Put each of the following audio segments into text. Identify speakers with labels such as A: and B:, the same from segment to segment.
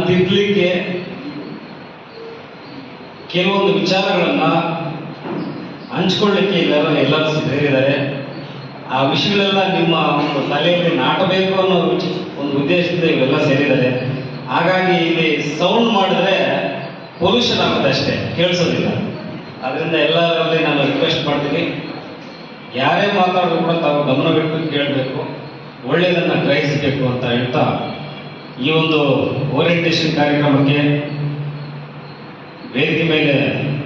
A: ತಿದ್ದಲಿಕ್ಕೆ ಕೆಲವೊಂದು ವಿಚಾರಗಳನ್ನ ಹಂಚ್ಕೊಳ್ಳಿಕ್ಕೆ ಎಲ್ಲರೂ ಸೇರಿದ್ದಾರೆ. ಆ ವಿಷಯಗಳೆಲ್ಲ ನಿಮ್ಮ ಒಂದು ತಲೆಯಲ್ಲಿ ನಾಟಬೇಕು ಅನ್ನೋ ಒಂದು ಉದ್ದೇಶದಿಂದ ಇವೆಲ್ಲ ಸೇರಿದ್ದಾರೆ. ಹಾಗಾಗಿ ಇಲ್ಲಿ ಸೌಂಡ್ ಮಾಡಿದ್ರೆ ಪೊಲ್ಯೂಷನ್ ಆಗುತ್ತೆ ಅಷ್ಟೇ, ಕೇಳಿಸೋದಿಲ್ಲ. ಅದರಿಂದ ಎಲ್ಲರಲ್ಲಿ ನಾನು ರಿಕ್ವೆಸ್ಟ್ ಮಾಡ್ತೀನಿ, ಯಾರೇ ಮಾತಾಡಿದ್ರು ಕೂಡ ತಾವು ಗಮನವಿಟ್ಟು ಕೇಳಬೇಕು, ಒಳ್ಳೆಯದನ್ನು ಗ್ರಹಿಸಬೇಕು ಅಂತ ಹೇಳ್ತಾ ಈ ಒಂದು ಓರಿಯೆಂಟೇಷನ್ ಕಾರ್ಯಕ್ರಮಕ್ಕೆ ವೇದಿಕೆ ಮೇಲೆ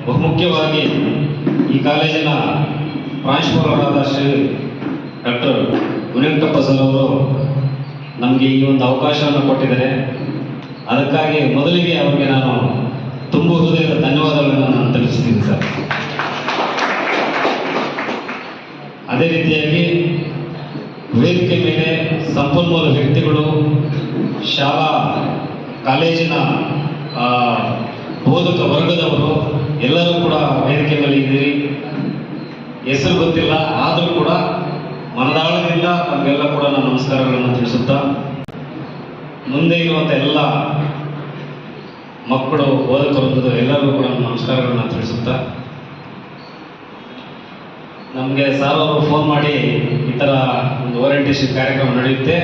A: ಬಹುಮುಖ್ಯವಾಗಿ ಈ ಕಾಲೇಜಿನ ಪ್ರಾಂಶುಪಾಲರಾದ ಶ್ರೀ ಡಾಕ್ಟರ್ ಗುಣವೆಂಕಟಪ್ಪ ಸರ್ ಅವರು ನಮಗೆ ಈ ಒಂದು ಅವಕಾಶವನ್ನು ಕೊಟ್ಟಿದ್ದಾರೆ. ಅದಕ್ಕಾಗಿ ಮೊದಲಿಗೆ ಅವರಿಗೆ ನಾನು ತುಂಬ ಹೃದಯದ ಧನ್ಯವಾದಗಳನ್ನು ನಾನು ತಿಳಿಸ್ತೀನಿ ಸರ್. ಅದೇ ರೀತಿಯಾಗಿ ವೇದಿಕೆ ಮೇಲೆ ಸಂಪನ್ಮೂಲ ವ್ಯಕ್ತಿಗಳು, ಶಾಲಾ ಕಾಲೇಜಿನ ಬೋಧಕ ವರ್ಗದವರು ಎಲ್ಲರೂ ಕೂಡ ವೇದಿಕೆ ಮೇಲೆ ಇದ್ದೀರಿ. ಹೆಸರು ಗೊತ್ತಿಲ್ಲ, ಆದರೂ ಕೂಡ ಮನದಾಳದಿಂದ ನಮಗೆಲ್ಲ ಕೂಡ ನಾನು ನಮಸ್ಕಾರಗಳನ್ನು ತಿಳಿಸುತ್ತಾ, ಮುಂದೆ ಇರುವಂಥ ಎಲ್ಲ ಮಕ್ಕಳು ಬೋಧಕರು ಎಲ್ಲರಿಗೂ ಕೂಡ ನಮಸ್ಕಾರಗಳನ್ನು ತಿಳಿಸುತ್ತಾ, ನಮಗೆ ಸಾರ್ ಅವರು ಫೋನ್ ಮಾಡಿ ಈ ಥರ ಒಂದು ಓರಿಯೆಂಟೇಷನ್ ಕಾರ್ಯಕ್ರಮ ನಡೆಯುತ್ತೆ,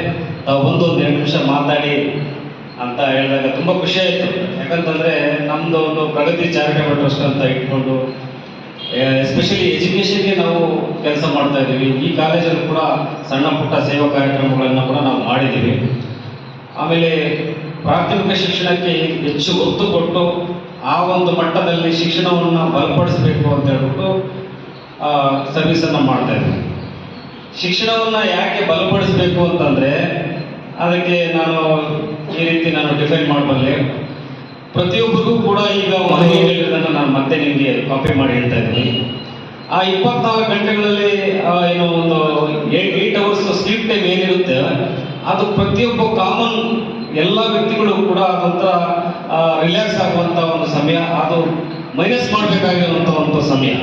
A: ತಾವು ಒಂದು 2 ನಿಮಿಷ ಮಾತಾಡಿ ಅಂತ ಹೇಳಿದಾಗ ತುಂಬ ಖುಷಿ ಆಯಿತು. ಯಾಕಂತಂದರೆ ನಮ್ಮದು ಒಂದು ಪ್ರಗತಿ ಚಾರಿಟೇಬಲ್ ಟ್ರಸ್ಟ್ ಅಂತ ಇಟ್ಕೊಂಡು ಎಸ್ಪೆಷಲಿ ಎಜುಕೇಷನ್ಗೆ ನಾವು ಕೆಲಸ ಮಾಡ್ತಾ ಇದ್ದೀವಿ. ಈ ಕಾಲೇಜಲ್ಲಿ ಕೂಡ ಸಣ್ಣ ಪುಟ್ಟ ಸೇವಾ ಕಾರ್ಯಕ್ರಮಗಳನ್ನು ಕೂಡ ನಾವು ಮಾಡಿದ್ದೀವಿ. ಆಮೇಲೆ ಪ್ರಾಥಮಿಕ ಶಿಕ್ಷಣಕ್ಕೆ ಹೆಚ್ಚು ಒತ್ತು ಕೊಟ್ಟು ಆ ಒಂದು ಮಟ್ಟದಲ್ಲಿ ಶಿಕ್ಷಣವನ್ನು ಬಲಪಡಿಸಬೇಕು ಅಂತ ಹೇಳ್ಬಿಟ್ಟು ಸರ್ವಿಸನ್ನು ಮಾಡ್ತಾ ಇದ್ದೀವಿ. ಶಿಕ್ಷಣವನ್ನು ಯಾಕೆ ಬಲಪಡಿಸಬೇಕು ಅಂತಂದರೆ ಅದಕ್ಕೆ ನಾನು ಈ ರೀತಿ ಡಿಫೈನ್ ಮಾಡಬಲ್ಲೆ. ಪ್ರತಿಯೊಬ್ಬರಿಗೂ ಕೂಡ ಈಗ ಮನೆಗೆ ಹೇಳಿರೋದನ್ನು ನಾನು ಮತ್ತೆ ನಿಮಗೆ ಕಾಪಿ ಮಾಡಿ ಹೇಳ್ತಾ ಇದ್ದೀನಿ. ಆ 24 ಗಂಟೆಗಳಲ್ಲಿ ಏನೋ ಒಂದು 8 ಅವರ್ಸ್ ಸ್ಲೀಪ್ ಟೈಮ್ ಏನಿರುತ್ತೆ ಅದು ಪ್ರತಿಯೊಬ್ಬ ಕಾಮನ್ ಎಲ್ಲ ವ್ಯಕ್ತಿಗಳು ಕೂಡ ಅದಂತ ರಿಲ್ಯಾಕ್ಸ್ ಆಗುವಂಥ ಒಂದು ಸಮಯ, ಅದು ಮೈನಸ್ ಮಾಡಬೇಕಾಗಿರುವಂಥ ಒಂದು ಸಮಯ.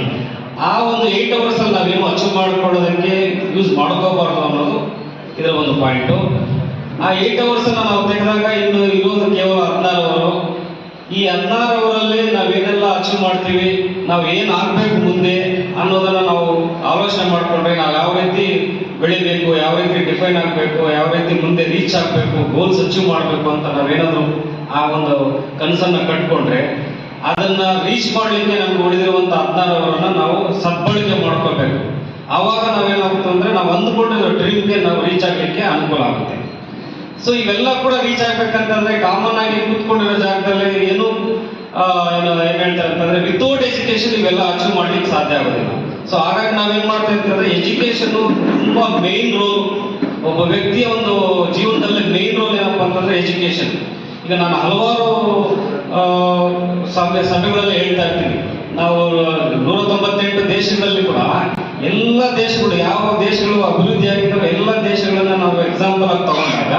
A: ಆ ಒಂದು 8 ಅವರ್ಸಲ್ಲಿ ನಾವೇನು ಅಚೀವ್ ಮಾಡ್ಕೊಳ್ಳೋದಕ್ಕೆ ಯೂಸ್ ಮಾಡ್ಕೋಬಾರ್ದು ಅನ್ನೋದು ಇದರ ಒಂದು ಪಾಯಿಂಟು. ಆ 8 ಅವರ್ಸನ್ನು ನಾವು ತೆಗೆದಾಗ ಇನ್ನು ಇರೋದು ಕೇವಲ 16 ಅವರು. ಈ 16 ಅವರಲ್ಲಿ ನಾವೇನೆಲ್ಲ ಅಚೀವ್ ಮಾಡ್ತೀವಿ, ನಾವು ಏನು ಆಗಬೇಕು ಮುಂದೆ ಅನ್ನೋದನ್ನು ನಾವು ಆಲೋಚನೆ ಮಾಡಿಕೊಂಡ್ರೆ ನಾವು ಯಾವ ರೀತಿ ಬೆಳಿಬೇಕು, ಯಾವ ರೀತಿ ಡಿಫೈನ್ ಆಗಬೇಕು, ಯಾವ ರೀತಿ ಮುಂದೆ ರೀಚ್ ಆಗಬೇಕು, ಗೋಲ್ಸ್ ಅಚೀವ್ ಮಾಡಬೇಕು ಅಂತ ನಾವೇನಾದರೂ ಆ ಒಂದು ಕನಸನ್ನು ಕಟ್ಕೊಂಡ್ರೆ ಅದನ್ನು ರೀಚ್ ಮಾಡಲಿಕ್ಕೆ ನಮ್ಗೆ ಉಳಿದಿರುವಂಥ 16 ಅವರನ್ನು ನಾವು ಸದ್ಬಳಕೆ ಮಾಡ್ಕೋಬೇಕು. ಆವಾಗ ನಾವೇನಾಗುತ್ತೆ ಅಂದರೆ ನಾವು ಅಂದುಕೊಂಡಿರೋ ಡ್ರೀಮ್ಗೆ ನಾವು ರೀಚ್ ಆಗಲಿಕ್ಕೆ ಅನುಕೂಲ ಆಗುತ್ತೆ. ಸೊ ಇವೆಲ್ಲ ಕೂಡ ರೀಚ್ ಆಗ್ಬೇಕಂತಂದ್ರೆ ಕಾಮನ್ ಆಗಿ ಕೂತ್ಕೊಂಡಿರೋ ಜಾಗದಲ್ಲಿ ಏನು ಹೇಳ್ತಾರೆ ಅಂತಂದ್ರೆ ವಿತೌಟ್ ಎಜುಕೇಶನ್ ಇವೆಲ್ಲ ಅಚೀವ್ ಮಾಡ್ಲಿಕ್ಕೆ ಸಾಧ್ಯ ಆಗೋದಿಲ್ಲ. ಸೊ ಹಾಗಾಗಿ ನಾವೇನ್ ಮಾಡ್ತಾ ಇರ್ತಂದ್ರೆ ಎಜುಕೇಶನ್ ತುಂಬಾ ಮೇನ್ ರೋಲ್, ಒಬ್ಬ ವ್ಯಕ್ತಿಯ ಒಂದು ಜೀವನದಲ್ಲಿ ಮೇನ್ ರೋಲ್ ಏನಪ್ಪಾ ಅಂತಂದ್ರೆ ಎಜುಕೇಶನ್. ಈಗ ನಾನು ಹಲವಾರು ಸಭೆಗಳಲ್ಲಿ ಹೇಳ್ತಾ ಇರ್ತೀನಿ, ನಾವು 198 ದೇಶಗಳಲ್ಲಿ ಕೂಡ ಎಲ್ಲ ದೇಶಗಳು ಯಾವ ದೇಶಗಳು ಅಭಿವೃದ್ಧಿ ಆಗಿದ್ದಾವೆ ಎಲ್ಲ ದೇಶಗಳನ್ನ ನಾವು ಎಕ್ಸಾಂಪಲ್ ಆಗಿ ತಗೊಂಡಾಗ,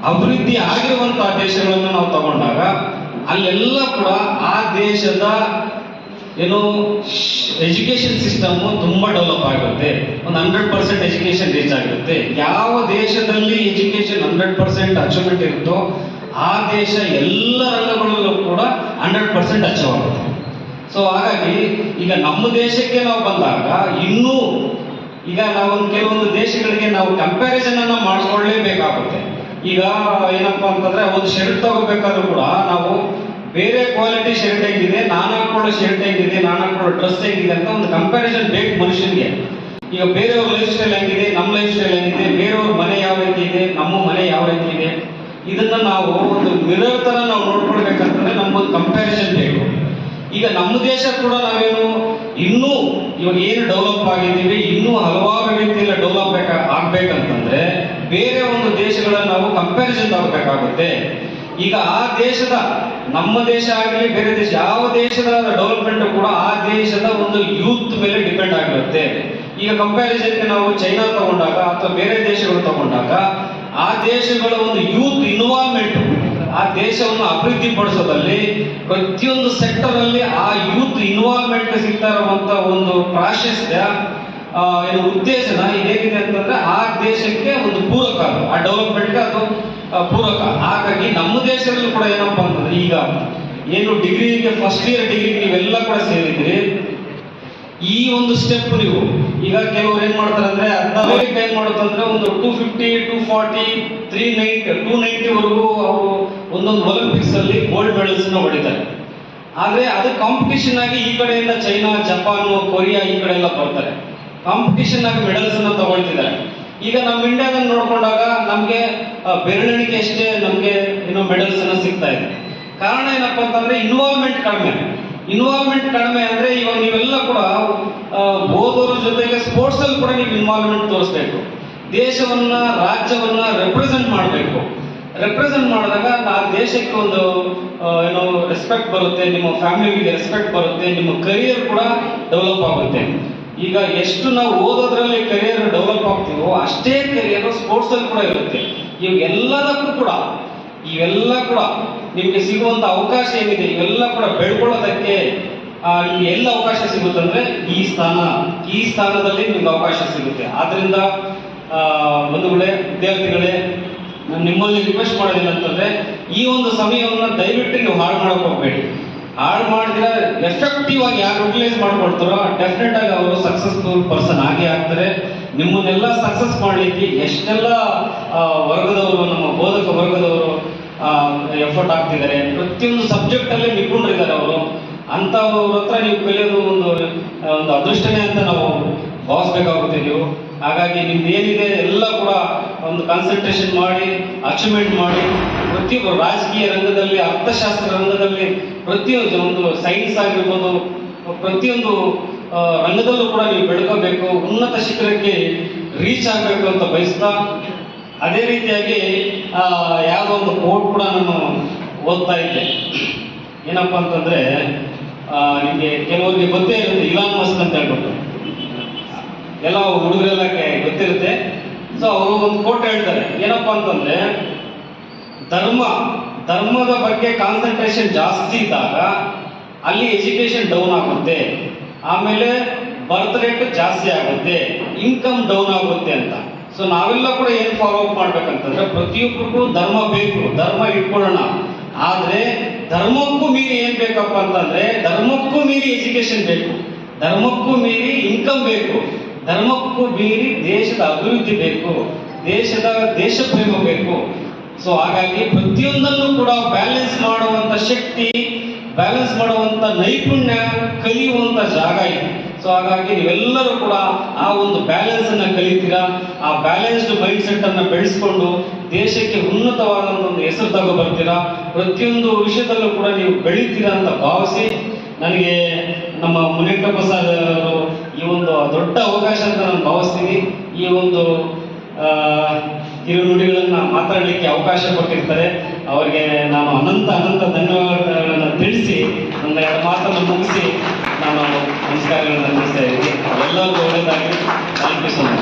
A: ಅಭಿವೃದ್ಧಿ ಆಗಿರುವಂತಹ ದೇಶಗಳನ್ನು ನಾವು ತಗೊಂಡಾಗ ಅಲ್ಲೆಲ್ಲ ಕೂಡ ಆ ದೇಶದ ಏನು ಎಜುಕೇಶನ್ ಸಿಸ್ಟಮ್ ತುಂಬಾ ಡೆವಲಪ್ ಆಗುತ್ತೆ, ಒಂದು 100% ಎಜುಕೇಶನ್ ರೀಚ್ ಆಗಿರುತ್ತೆ. ಯಾವ ದೇಶದಲ್ಲಿ ಎಜುಕೇಶನ್ 100% ಅಚೀವ್ಮೆಂಟ್ ಇರುತ್ತೋ ಆ ದೇಶ ಎಲ್ಲ ರಂಗಗಳಲ್ಲೂ ಕೂಡ 100% ಅಚೀವ್ ಆಗುತ್ತೆ. ಸೊ ಹಾಗಾಗಿ ಈಗ ನಮ್ಮ ದೇಶಕ್ಕೆ ನಾವು ಬಂದಾಗ ಇನ್ನೂ ಈಗ ನಾವು ಕೆಲವೊಂದು ದೇಶಗಳಿಗೆ ನಾವು ಕಂಪ್ಯಾರಿಸನ್ ಅನ್ನ ಮಾಡಿಕೊಳ್ಳಲೇಬೇಕಾಗುತ್ತೆ. ಈಗ ಏನಪ್ಪಾ ಅಂತಂದ್ರೆ ಒಂದು ಶರ್ಟ್ ತಗೋಬೇಕಾದ್ರೂ ಕೂಡ ನಾವು ಬೇರೆ ಕ್ವಾಲಿಟಿ ಶರ್ಟ್ ಹೇಗಿದೆ, ನಾನು ಹಾಕೊಳ್ಳೋ ಶರ್ಟ್ ಹೇಗಿದೆ, ನಾನು ಹಾಕೊಳ್ಳೋ ಡ್ರೆಸ್ ಹೇಗಿದೆ ಅಂತ ಒಂದು ಕಂಪ್ಯಾರಿಸನ್ ಬೇಕು ಮನುಷ್ಯನಿಗೆ. ಈಗ ಬೇರೆಯವ್ರ ಲೈಫ್ ಸ್ಟೈಲ್ ಹೆಂಗಿದೆ, ನಮ್ಮ ಲೈಫ್ ಸ್ಟೈಲ್ ಹೆಂಗಿದೆ, ಬೇರೆಯವ್ರ ಮನೆ ಯಾವ ರೀತಿ ಇದೆ, ನಮ್ಮ ಮನೆ ಯಾವ ರೀತಿ ಇದೆ, ಇದನ್ನ ನಾವು ಒಂದು ಮಿರರ್ ತರ ನಾವು ನೋಡ್ಕೊಳ್ಬೇಕಂತಂದ್ರೆ ನಮ್ಗೊಂದು ಕಂಪ್ಯಾರಿಸನ್ ಬೇಕು. ಈಗ ನಮ್ಮ ದೇಶ ಕೂಡ ನಾವೇನು ಇನ್ನೂ ಇವಾಗ ಏನು ಡೆವಲಪ್ ಆಗಿದ್ದೀವಿ, ಇನ್ನೂ ಹಲವಾರು ರೀತಿಯಲ್ಲಿ ಡೆವಲಪ್ ಆಗ್ಬೇಕಂತಂದ್ರೆ ಬೇರೆ ಒಂದು ದೇಶಗಳನ್ನ ನಾವು ಕಂಪ್ಯಾರಿಸನ್ ತಗೋಬೇಕಾಗುತ್ತೆ. ಈಗ ಆ ದೇಶದ ನಮ್ಮ ದೇಶ ಆಗಲಿ ಬೇರೆ ದೇಶ ಯಾವ ದೇಶದ ಡೆವಲಪ್ಮೆಂಟ್ ಕೂಡ ಆ ದೇಶದ ಒಂದು ಯೂತ್ ಮೇಲೆ ಡಿಪೆಂಡ್ ಆಗಿರುತ್ತೆ. ಈಗ ಕಂಪ್ಯಾರಿಸನ್ಗೆ ನಾವು ಚೈನಾ ತಗೊಂಡಾಗ ಅಥವಾ ಬೇರೆ ದೇಶಗಳು ತಗೊಂಡಾಗ ಆ ದೇಶಗಳ ಒಂದು ಯೂತ್ ಇನ್ವಾಲ್ವ್ಮೆಂಟ್ ಆ ದೇಶವನ್ನು ಅಭಿವೃದ್ಧಿ ಪಡಿಸೋದಲ್ಲಿ ಪ್ರತಿಯೊಂದು ಸೆಕ್ಟರ್ ಅಲ್ಲಿ ಆ ಯೂತ್ ಇನ್ವಾಲ್ವ್ಮೆಂಟ್ ಸಿಗ್ತಾ ಇರುವಂತ ಒಂದು ಪ್ರಾಶಸ್ತ್ಯ ಉತ್ತೇಜನ ಹೇಗಿದೆ ಅಂತಂದ್ರೆ ಆ ದೇಶಕ್ಕೆ ಒಂದು ಪೂರಕ, ಆ ಡೆವಲಪ್ಮೆಂಟ್ಗೆ ಅದು ಪೂರಕ. ಹಾಗಾಗಿ ನಮ್ಮ ದೇಶದಲ್ಲೂ ಕೂಡ ಏನಪ್ಪಾ ಅಂತಂದ್ರೆ ಈಗ ಏನು ಡಿಗ್ರಿಗೆ ಫಸ್ಟ್ ಇಯರ್ ಡಿಗ್ರಿಗೆ ನೀವೆಲ್ಲ ಕೂಡ ಸೇರಿದ್ರಿ, ಈ ಒಂದು ಸ್ಟೆಪ್ ನೀವು ಈಗ ಕೆಲವರು ಏನ್ ಮಾಡ್ತಾರೆ ಅಂದ್ರೆ ಅಮೆರಿಕ ಏನ್ ಮಾಡುತ್ತಂದ್ರೆ ಒಂದು 250, 240, 390, 290 ವರೆಗೂ ಅವರು ಒಂದೊಂದು ಒಲಿಂಪಿಕ್ಸ್ ಅಲ್ಲಿ ಗೋಲ್ಡ್ ಮೆಡಲ್ಸ್ ನ ಹೊಡಿತಾರೆ. ಆದ್ರೆ ಅದು ಕಾಂಪಿಟಿಷನ್ ಆಗಿ ಈ ಕಡೆಯಿಂದ ಚೈನಾ, ಜಪಾನ್, ಕೊರಿಯಾ ಈ ಕಡೆ ಎಲ್ಲ ಬರ್ತಾರೆ, ಕಾಂಪಿಟಿಷನ್ ಆಗಿ ಮೆಡಲ್ಸ್ ಅನ್ನ ತಗೊಳ್ತಿದ್ದಾರೆ. ಈಗ ನಮ್ಮ ಇಂಡಿಯಾದಲ್ಲಿ ನೋಡ್ಕೊಂಡಾಗ ನಮ್ಗೆ ಬೆರಳಿಗೆ ಅಷ್ಟೇ ನಮ್ಗೆ ಏನೋ ಮೆಡಲ್ಸ್ ಅನ್ನ ಸಿಗ್ತಾ ಇದೆ. ಕಾರಣ ಏನಪ್ಪಾ ಅಂತಂದ್ರೆ ಇನ್ವಾಲ್ವ್ಮೆಂಟ್ ಕಡಿಮೆ ಅಂದ್ರೆ ಇವಾಗ ನೀವೆಲ್ಲ ಕೂಡ ಓದೋರ ಜೊತೆಗೆ ಸ್ಪೋರ್ಟ್ಸ್ ಅಲ್ಲಿ ಕೂಡ ನೀವು ಇನ್ವಾಲ್ವ್ಮೆಂಟ್ ತೋರಿಸ್ಬೇಕು. ದೇಶವನ್ನ, ರಾಜ್ಯವನ್ನ ರೆಪ್ರೆಸೆಂಟ್ ಮಾಡಬೇಕು. ರೆಪ್ರೆಸೆಂಟ್ ಮಾಡಿದಾಗ ಆ ದೇಶಕ್ಕೆ ಒಂದು ಏನೋ ರೆಸ್ಪೆಕ್ಟ್ ಬರುತ್ತೆ, ನಿಮ್ಮ ಫ್ಯಾಮಿಲಿಗೆ ರೆಸ್ಪೆಕ್ಟ್ ಬರುತ್ತೆ, ನಿಮ್ಮ ಕರಿಯರ್ ಕೂಡ ಡೆವಲಪ್ ಆಗುತ್ತೆ. ಈಗ ಎಷ್ಟು ನಾವು ಓದೋದ್ರಲ್ಲಿ ಕರಿಯರ್ ಡೆವಲಪ್ ಆಗ್ತೀವೋ ಅಷ್ಟೇ ಕರಿಯರ್ ಸ್ಪೋರ್ಟ್ಸ್ ಅಲ್ಲಿ ಕೂಡ ಇರುತ್ತೆ. ಇವೆಲ್ಲದಕ್ಕೂ ಕೂಡ ನಿಮ್ಗೆ ಸಿಗುವಂತ ಅವಕಾಶ ಏನಿದೆ ಇವೆಲ್ಲ ಕೂಡ ಬೆಳ್ಕೊಳ್ಳೋದಕ್ಕೆ ನಿಮ್ಗೆ ಎಲ್ಲ ಅವಕಾಶ ಸಿಗುತ್ತಂದ್ರೆ ಈ ಸ್ಥಾನದಲ್ಲಿ ನಿಮ್ಗೆ ಅವಕಾಶ ಸಿಗುತ್ತೆ. ಆದ್ರಿಂದ ಬಂಧುಗಳೇ, ವಿದ್ಯಾರ್ಥಿಗಳೇ, ನಾನು ನಿಮ್ಮಲ್ಲಿ ರಿಕ್ವೆಸ್ಟ್ ಮಾಡೋದಿಲ್ಲ ಅಂತಂದ್ರೆ ಈ ಒಂದು ಸಮಯವನ್ನ ದಯವಿಟ್ಟು ನೀವು ಹಾಳು ಮಾಡಕ್ ಹೋಗ್ಬೇಡಿ. ಹಾಳು ಮಾಡಿದ್ರೆ ಎಫೆಕ್ಟಿವ್ ಆಗಿ ಯಾರು ಯುಟಿಲೈಸ್ ಮಾಡ್ಕೊಳ್ತಾರೋ ಡೆಫಿನೆಟ್ ಆಗಿ ಅವರು ಸಕ್ಸಸ್ಫುಲ್ ಪರ್ಸನ್ ಆಗೇ ಆಗ್ತಾರೆ. ನಿಮ್ಮನ್ನೆಲ್ಲ ಸಕ್ಸಸ್ ಮಾಡ್ಲಿಕ್ಕೆ ಎಷ್ಟೆಲ್ಲ ವರ್ಗದವರು, ನಮ್ಮ ಬೋಧಕ ವರ್ಗದವರು ಎಫರ್ಟ್ ಆಗ್ತಿದ್ದಾರೆ, ಪ್ರತಿಯೊಂದು ಸಬ್ಜೆಕ್ಟ್ ಅಲ್ಲೇ ನಿಪುಣರಿದ್ದಾರೆ ಅವರು. ಅಂತವ್ರ ಹತ್ರ ನೀವು ಕಲಿಯೋದು ಒಂದು ಅದೃಷ್ಟನೇ ಅಂತ ನಾವು ಭಾವಿಸ್ಬೇಕಾಗುತ್ತೆ ನೀವು. ಹಾಗಾಗಿ ನಿಮ್ದು ಏನಿದೆ ಎಲ್ಲ ಕೂಡ ಒಂದು ಕಾನ್ಸಂಟ್ರೇಷನ್ ಮಾಡಿ, ಅಚೀವ್ಮೆಂಟ್ ಮಾಡಿ, ಪ್ರತಿಯೊಬ್ಬರು ರಾಜಕೀಯ ರಂಗದಲ್ಲಿ, ಅರ್ಥಶಾಸ್ತ್ರ ರಂಗದಲ್ಲಿ, ಪ್ರತಿಯೊಂದು ಒಂದು ಸೈನ್ಸ್ ಆಗಿರ್ಬೋದು, ಪ್ರತಿಯೊಂದು ರಂಗದಲ್ಲೂ ಕೂಡ ನೀವು ಬೆಳ್ಕೋಬೇಕು, ಉನ್ನತ ಶಿಖರಕ್ಕೆ ರೀಚ್ ಆಗಬೇಕು ಅಂತ ಬಯಸ್ತಾ, ಅದೇ ರೀತಿಯಾಗಿ ಯಾವುದೋ ಒಂದು ಕೋಟ್ ಕೂಡ ನಾನು ಓದ್ತಾ ಇದ್ದೆ. ಏನಪ್ಪಾ ಅಂತಂದ್ರೆ ನಿಮಗೆ ಕೆಲವರಿಗೆ ಗೊತ್ತೇ ಇರುತ್ತೆ, ಇಲಾನ್ ಮಸ್ಕ್ ಅಂತ ಹೇಳ್ಬಿಟ್ಟು ಎಲ್ಲ ಹುಡುಗರೆಲ್ಲ ಗೊತ್ತಿರುತ್ತೆ. ಸೊ ಅವರು ಒಂದು ಕೋಟ್ ಹೇಳ್ತಾರೆ, ಏನಪ್ಪಾ ಅಂತಂದ್ರೆ ಧರ್ಮದ ಬಗ್ಗೆ ಕಾನ್ಸಂಟ್ರೇಷನ್ ಜಾಸ್ತಿ ಇದ್ದಾಗ ಅಲ್ಲಿ ಎಜುಕೇಶನ್ ಡೌನ್ ಆಗುತ್ತೆ, ಆಮೇಲೆ ಬರ್ತ್ ರೇಟ್ ಜಾಸ್ತಿ ಆಗುತ್ತೆ, ಇನ್ಕಮ್ ಡೌನ್ ಆಗುತ್ತೆ ಅಂತ. ಸೊ ನಾವೆಲ್ಲ ಕೂಡ ಏನ್ ಫಾಲೋ ಅಪ್ ಮಾಡ್ಬೇಕಂತಂದ್ರೆ ಪ್ರತಿಯೊಬ್ಬರಿಗೂ ಧರ್ಮ ಬೇಕು, ಧರ್ಮ ಇಟ್ಕೊಳ್ಳೋಣ. ಆದ್ರೆ ಧರ್ಮಕ್ಕೂ ಮೀರಿ ಏನ್ ಬೇಕಪ್ಪ ಅಂತಂದ್ರೆ ಧರ್ಮಕ್ಕೂ ಮೀರಿ ಎಜುಕೇಶನ್ ಬೇಕು, ಧರ್ಮಕ್ಕೂ ಮೀರಿ ಇನ್ಕಮ್ ಬೇಕು, ಧರ್ಮಕ್ಕೂ ಮೀರಿ ದೇಶದ ಅಭಿವೃದ್ಧಿ ಬೇಕು, ದೇಶ ಪ್ರೇಮ ಬೇಕು. ಸೊ ಹಾಗಾಗಿ ಪ್ರತಿಯೊಂದನ್ನು ಕೂಡ ಬ್ಯಾಲೆನ್ಸ್ ಮಾಡುವಂತ ಶಕ್ತಿ, ಬ್ಯಾಲೆನ್ಸ್ ಮಾಡುವಂತ ನೈಪುಣ್ಯ ಕಲಿಯುವಂತ ಜಾಗ ಇದೆ. ಸೊ ಹಾಗಾಗಿ ನೀವೆಲ್ಲರೂ ಕೂಡ ಆ ಒಂದು ಬ್ಯಾಲೆನ್ಸ್ ಅನ್ನ ಕಲಿತೀರಾ, ಆ ಬ್ಯಾಲೆನ್ಸ್ಡ್ ಮೈಂಡ್ ಸೆಟ್ ಅನ್ನ ಬೆಳೆಸ್ಕೊಂಡು ದೇಶಕ್ಕೆ ಉನ್ನತವಾದಂತ ಒಂದು ಹೆಸರು ತಗೋ ಬರ್ತೀರಾ, ಪ್ರತಿಯೊಂದು ವಿಷಯದಲ್ಲೂ ಕೂಡ ನೀವು ಬೆಳೀತೀರಾ ಅಂತ ಭಾವಿಸಿ, ನನಗೆ ನಮ್ಮ ಮುನಿಯಪ್ಪ ಸರ್ ಅವರು ಈ ಒಂದು ದೊಡ್ಡ ಅವಕಾಶ ಅಂತ ನಾನು ಭಾವಿಸ್ತೀನಿ. ಈ ಒಂದು ಕಿರುನುಡಿಗಳನ್ನ ಮಾತಾಡಲಿಕ್ಕೆ ಅವಕಾಶ ಕೊಟ್ಟಿರ್ತಾರೆ, ಅವರಿಗೆ ನಾನು ಅನಂತ ಧನ್ಯವಾದಗಳನ್ನು ತಿಳಿಸಿ ನನ್ನ ಎರಡು ಮಾತನ್ನು ಮುಗಿಸಿ ನಾನು ನಮಸ್ಕಾರಗಳನ್ನು ತಿಳಿಸ್ತಾ ಇದ್ದೀನಿ. ಎಲ್ಲರಿಗೂ ಒಳ್ಳೆಯದಾಗಲಿ. Thank you so much.